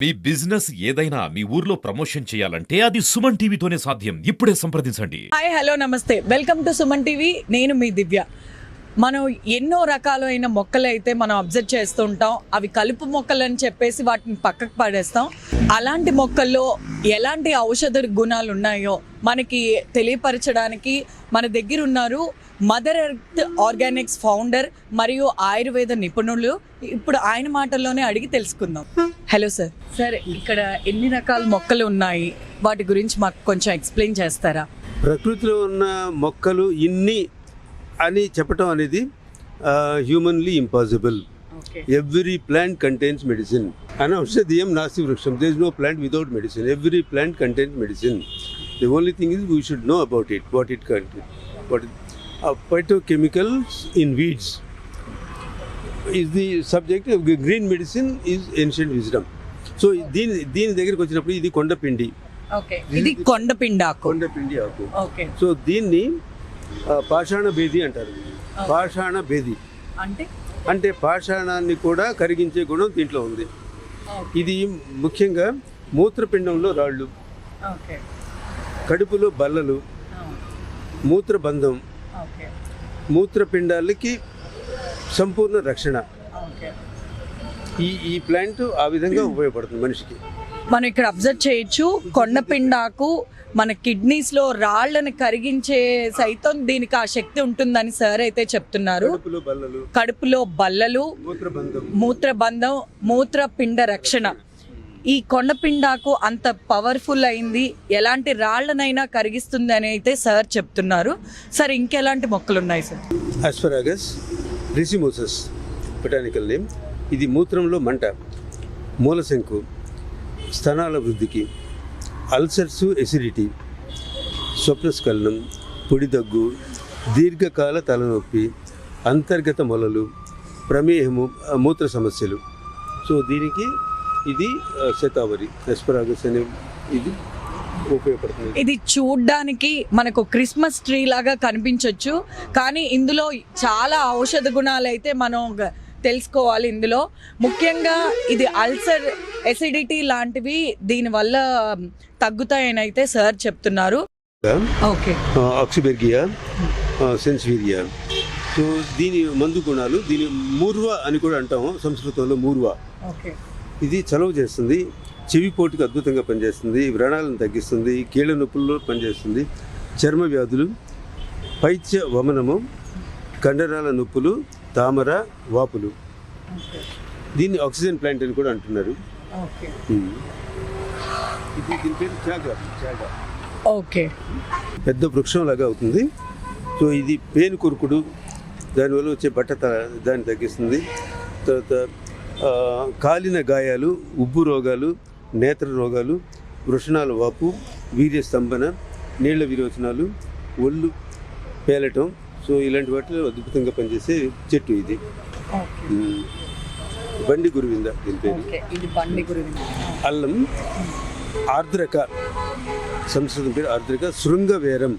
మీ business ఏదైనా మీ ఊర్లో promotion చేయాలంటే అది సుమన్ టీవీతోనే సాధ్యం. ఇప్పుడే సంప్రదించండి. హాయ్ హలో నమస్తే, వెల్కమ్ టు సుమన్ టీవీ. నేను మీ దివ్య. మనం ఎన్నో రకాలైన మొక్కలు అయితే మనం అబ్జర్వ్ చేస్తూ ఉంటాం. అవి కలుపు మొక్కలు అని చెప్పేసి వాటిని పక్కకు పడేస్తాం. అలాంటి మొక్కల్లో ఎలాంటి ఔషధ గుణాలు ఉన్నాయో మనకి తెలియపరచడానికి మన దగ్గర ఉన్నారు మదర్ ఎర్త్ ఆర్గానిక్స్ ఫౌండర్ మరియు ఆయుర్వేద నిపుణులు. ఇప్పుడు ఆయన మాటల్లోనే అడిగి తెలుసుకుందాం. Hello sir. సార్, ఇక్కడ ఎన్ని రకాల మొక్కలు ఉన్నాయి, వాటి గురించి మాకు కొంచెం ఎక్స్ప్లెయిన్ చేస్తారా? ప్రకృతిలో ఉన్న మొక్కలు ఇన్ని అని చెప్పటం అనేది humanly impossible. Every plant contains medicine. అనౌషధీయం నాస్తి వృక్షం. There is no plant without medicine. Every plant contains medicine. The only thing is we should know about it, what it contains. What phytochemicals in weeds is the subject of green medicine is ancient wisdom. So దీని దగ్గరికి వచ్చినప్పుడు ఇది కొండపిండి. Okay, ఇది కొండపిండి ఆకు. కొండపిండి ఆకు. Okay. So దీన్ని పాషాణ భేది అంటారు. పాషాణ భేది అంటే పాషాణాన్ని కూడా కరిగించే గుణం దీంట్లో ఉంది. ఇది ముఖ్యంగా మూత్రపిండంలో రాళ్ళు, కడుపులో బల్లలు, మూత్రబంధం, మూత్రపిండాలకి సంపూర్ణ రక్షణ. ఈ ప్లాంట్ ఆ విధంగా ఉపయోగపడుతుంది మనిషికి. మనం ఇక్కడ అబ్జర్వ్ చేయొచ్చు, కొండపిండాకు మన కిడ్నీస్లో రాళ్లను కరిగించే సైతం దీనికి ఆ శక్తి ఉంటుందని సార్ అయితే చెప్తున్నారు. కడుపులో బల్లలు, మూత్రబంధం, మూత్రపిండ రక్షణ. ఈ కొండపిండాకు అంత పవర్ఫుల్ అయింది, ఎలాంటి రాళ్లనైనా కరిగిస్తుంది అని అయితే సార్ చెప్తున్నారు. సార్, ఇంకెలాంటి మొక్కలు ఉన్నాయి sir? Asparagus racemosus botanical name. ఇది మూత్రంలో మంట, మూలశంకు, స్తనాల వృద్ధికి, అల్సర్స్, ఎసిడిటీ, స్వప్నస్ఖలనం, పొడి దగ్గు, దీర్ఘకాల తలనొప్పి, అంతర్గత మొలలు, ప్రమేహము, మూత్ర సమస్యలు. సో దీనికి ఇది శతావరి ఆస్పరాగస్ అనే ఇది ఉపయోగపడుతుంది. ఇది చూడ్డానికి మనకు క్రిస్మస్ ట్రీ లాగా కనిపించవచ్చు, కానీ ఇందులో చాలా ఔషధ గుణాలు అయితే మనం తెలుసుకోవాలి. ఇందులో ముఖ్యంగా ఇది అల్సర్, ఎసిడిటీ లాంటివి దీనివల్ల తగ్గుతాయని అయితే సార్ చెప్తున్నారు. ఓకే. ఆక్సిబెర్గియా సెన్సివిరియా. సో దీని మందు గుణాలు, దీని మూర్వ అని కూడా అంటాము సంస్కృతంలో. మూర్వ. ఓకే. ఇది చలవ చేస్తుంది, చెవిపోటుకు అద్భుతంగా పనిచేస్తుంది, వ్రణాలను తగ్గిస్తుంది, కీళ్ళ నొప్పుల్లో పనిచేస్తుంది, చర్మ వ్యాధులు, పైత్య వమనము, కండరాల నొప్పులు, తామర, వాపులు. దీన్ని ఆక్సిజన్ ప్లాంట్ అని కూడా అంటున్నారు. ఇది దీని పేరు చాగా. ఓకే. పెద్ద వృక్షం లాగా అవుతుంది. సో ఇది పేను కొరుకుడు, దానివల్ల వచ్చే బట్టత దాన్ని తగ్గిస్తుంది. తర్వాత కాలిన గాయాలు, ఉబ్బు రోగాలు, నేత్ర రోగాలు, వృషణాల వాపు, వీర్య స్తంభన, నీళ్ల విరోచనాలు, ఒళ్ళు పేలటం. సో ఇలాంటి వాటిలో అద్భుతంగా పనిచేసే చెట్టు ఇది. బండి గురువింద దీని పేరు. అల్లం, ఆర్ద్రక, సంస్కృతం పేరు ఆర్ద్రక, శృంగవేరం.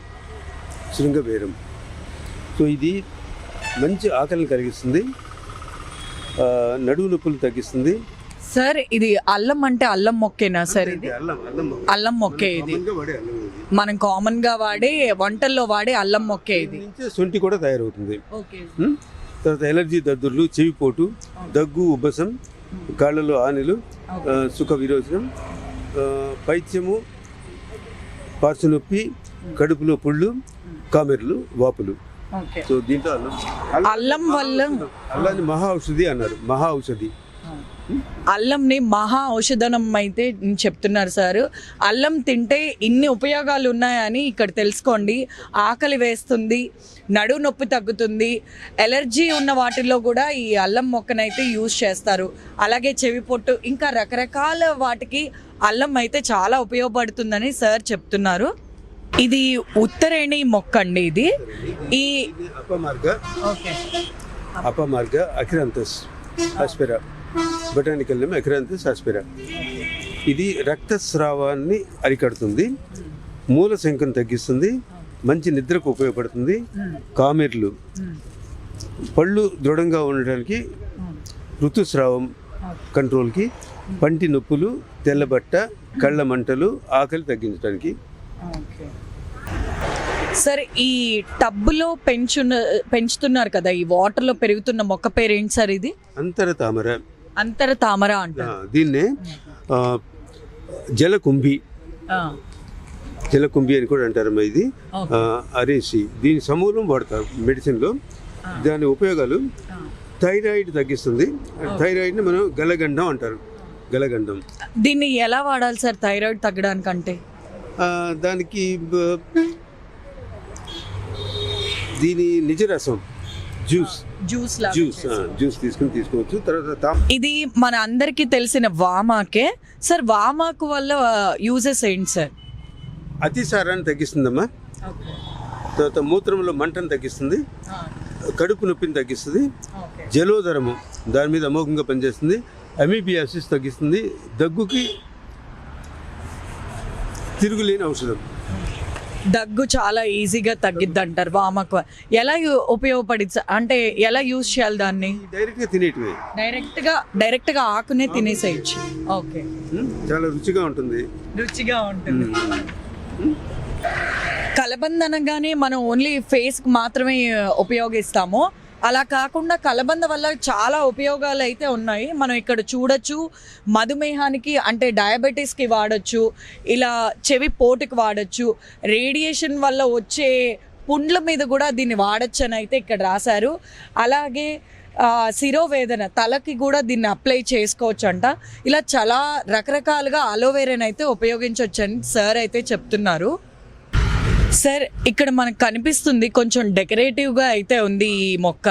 సో ఇది మంచి ఆకలిని కలిగిస్తుంది, నడువు నొప్పులు తగ్గిస్తుంది. సార్, ఇది అల్లం అంటే అల్లం మొక్కేనా సార్? ఇది అల్లం మొక్కే. ఇది మనం కామన్ గా వాడే వంటల్లో వాడే అల్లం మొక్కే. ఇది శొంఠి కూడా తయారవుతుంది. తర్వాత ఎలర్జీ, దద్దుర్లు, చెవిపోటు, దగ్గు, ఉబ్బసం, కాళ్ళలో ఆనెలు, సుఖ విరోచనం, పైత్యము, పార్శ్వనొప్పి, కడుపులో పుళ్ళు, కామెర్లు, వాపులు. సో దీంట్లో అల్లం వల్ల అల్లాన్ని మహా ఔషధి అన్నారు. మహా ఔషధి. అల్లంని మహా ఔషధనం అయితే చెప్తున్నారు సార్. అల్లం తింటే ఇన్ని ఉపయోగాలు ఉన్నాయని ఇక్కడ తెలుసుకోండి. ఆకలి వేస్తుంది, నడువు నొప్పి తగ్గుతుంది, ఎలర్జీ ఉన్న వాటిల్లో కూడా ఈ అల్లం మొక్కనైతే యూజ్ చేస్తారు. అలాగే చెవి పొట్టు, ఇంకా రకరకాల వాటికి అల్లం అయితే చాలా ఉపయోగపడుతుందని సార్ చెప్తున్నారు. ఇది ఉత్తరేణి మొక్క అండి. ఇది ఈ అపమార్గ అక్రాంతస్ ఆస్పెరా, బొటానికల్ నేమ్ అక్రాంతస్ ఆస్పెరా. ఇది రక్తస్రావాన్ని అరికడుతుంది, మూల శంకను తగ్గిస్తుంది, మంచి నిద్రకు ఉపయోగపడుతుంది, కామెర్లు, పళ్ళు దృఢంగా ఉండడానికి, ఋతుస్రావం కంట్రోల్కి, పంటి నొప్పులు, తెల్లబట్ట, కళ్ళ మంటలు, ఆకలి తగ్గించడానికి. ఓకే సార్, ఈ టబ్బులో పెంచుతున్నారు కదా, ఈ వాటర్లో పెరుగుతున్న మొక్క పేరు ఏంటి సార్? ఇది అంతర తామర. అంతర తామర అంటారు. దీన్నే జలకుంభి, జలకుంభి అని కూడా అంటారమ్మా. ఇది అరేసి, దీని సమూలం వాడతారు మెడిసిన్లో. దాని ఉపయోగాలు థైరాయిడ్ తగ్గిస్తుంది. థైరాయిడ్ని మనం గలగండం అంటారు, గలగండం. దీన్ని ఎలా వాడాలి సార్ థైరాయిడ్ తగ్గడానికంటే? దానికి దీని నిజరసం, జ్యూస్ తీసుకుని తీసుకోవచ్చు. తర్వాత ఇది మన అందరికీ తెలిసిన వామాకే సార్. వామాకు వల్ల యూజెస్ ఏంటి సార్? అతిసారాన్ని తగ్గిస్తుందమ్మా. తర్వాత మూత్రంలో మంటను తగ్గిస్తుంది, కడుపు నొప్పిని తగ్గిస్తుంది, జలోదరము దాని మీద అమోఘంగా పనిచేస్తుంది, అమీబియాసిస్ తగ్గిస్తుంది, దగ్గుకి తిరుగులేని ఔషధం. దగ్గు చాలా ఈజీగా తగ్గిద్ది అంటారు వామాకు. ఎలా ఉపయోగపడిద్ది అంటే ఎలా యూజ్ చేయాలి దాన్ని? డైరెక్ట్గా తినేటివే, డైరెక్ట్గా ఆకునే తినేసేయచ్చు. ఓకే, చాలా రుచిగా ఉంటుంది. కలబంద అనగానే మనం ఓన్లీ ఫేస్కి మాత్రమే ఉపయోగిస్తాము. అలా కాకుండా కలబంద వల్ల చాలా ఉపయోగాలు అయితే ఉన్నాయి. మనం ఇక్కడ చూడొచ్చు, మధుమేహానికి అంటే డయాబెటీస్కి వాడచ్చు, ఇలా చెవి పోటుకి వాడచ్చు, రేడియేషన్ వల్ల వచ్చే పుండ్ల మీద కూడా దీన్ని వాడచ్చు అని అయితే ఇక్కడ రాశారు. అలాగే శిరోవేదన, తలకి కూడా దీన్ని అప్లై చేసుకోవచ్చు అంట. ఇలా చాలా రకరకాలుగా అలోవేరాని అయితే ఉపయోగించవచ్చు అని సార్ అయితే చెప్తున్నారు. సార్, ఇక్కడ మనకు కనిపిస్తుంది కొంచెం డెకరేటివ్గా అయితే ఉంది ఈ మొక్క.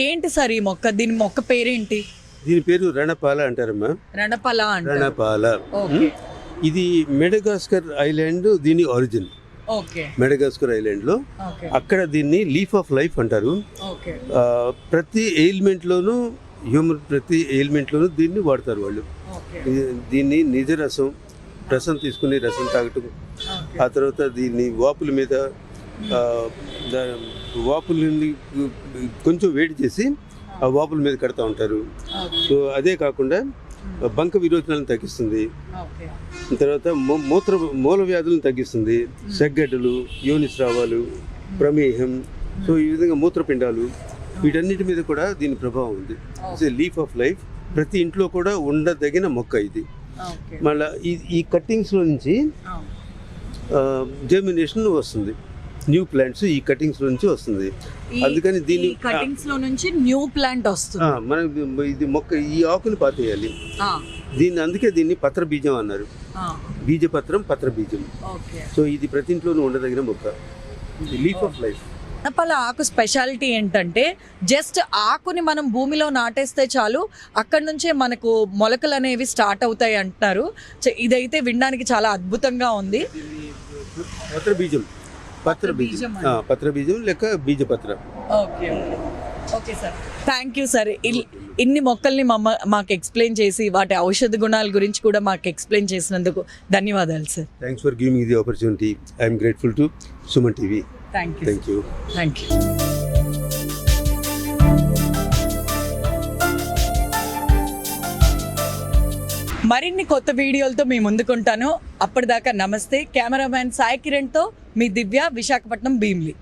ఏంటి సార్ ఈ మొక్క? దీని మొక్క పేరేంటి? దీని పేరు రణపాల అంటారమ్మా. రణపాల. ఇది మెడగాస్కర్ ఐలాండ్ దీని ఒరిజిన్. మెడగాస్కర్ ఐలాండ్ లో అక్కడ దీన్ని లీఫ్ ఆఫ్ లైఫ్ అంటారు. ప్రతి ఎయిల్మెంట్ లోను దీన్ని వాడతారు వాళ్ళు. దీన్ని నిజరసం, రసం తీసుకుని రసం తాగటం. ఆ తర్వాత దీన్ని వాపుల్ని కొంచెం వేడి చేసి ఆ వాపుల మీద కడతా ఉంటారు. సో అదే కాకుండా బంక విరోచనాలను తగ్గిస్తుంది. తర్వాత మూల వ్యాధులను తగ్గిస్తుంది, సెగ్గడ్డలు, యోనిస్రావాలు, ప్రమేహం, సో ఈ విధంగా మూత్రపిండాలు, వీటన్నిటి మీద కూడా దీని ప్రభావం ఉంది. లీఫ్ ఆఫ్ లైఫ్ ప్రతి ఇంట్లో కూడా ఉండదగిన మొక్క ఇది. మళ్ళీ ఈ కట్టింగ్స్లో నుంచి జర్మినేషన్ వస్తుంది, న్యూ ప్లాంట్స్ ఈ కటింగ్స్ నుంచి వస్తుంది. అందుకని దీన్ని కటింగ్స్ లో నుంచి న్యూ ప్లాంట్ వస్తుంది. మనం ఇది మొక్క ఈ ఆకుని పాతేయాలి దీన్ని. అందుకే దీన్ని పత్ర బీజం అన్నారు. బీజపత్రం, పత్ర బీజం. సో ఇది ప్రతి ఇంట్లోనూ ఉండదగిన మొక్క, లీఫ్ ఆఫ్ లైఫ్. రణపాల ఆకు స్పెషాలిటీ ఏంటంటే జస్ట్ ఆకుని మనం భూమిలో నాటేస్తే చాలు, అక్కడ నుంచే మనకు మొలకలు అనేవి స్టార్ట్ అవుతాయి అంటారు. ఇదైతే వినడానికి చాలా అద్భుతంగా ఉంది. పత్ర బీజం లేక బీజపత్ర. Okay sir, thank you sir. ఇన్ని మొక్కల్ని మాకు ఎక్స్ప్లెయిన్ చేసి వాటి ఔషధ గుణాల గురించి కూడా మాకు ఎక్స్ప్లెయిన్ చేసినందుకు ధన్యవాదాలు sir. Thanks for giving the opportunity. I'm grateful to Suman TV. Thank you. మరిన్ని కొత్త వీడియోలతో మీ ముందుకుంటాను. అప్పటిదాకా నమస్తే. కెమెరామ్యాన్ సాయి కిరణ్తో మీ దివ్య, విశాఖపట్నం, భీమ్లీ.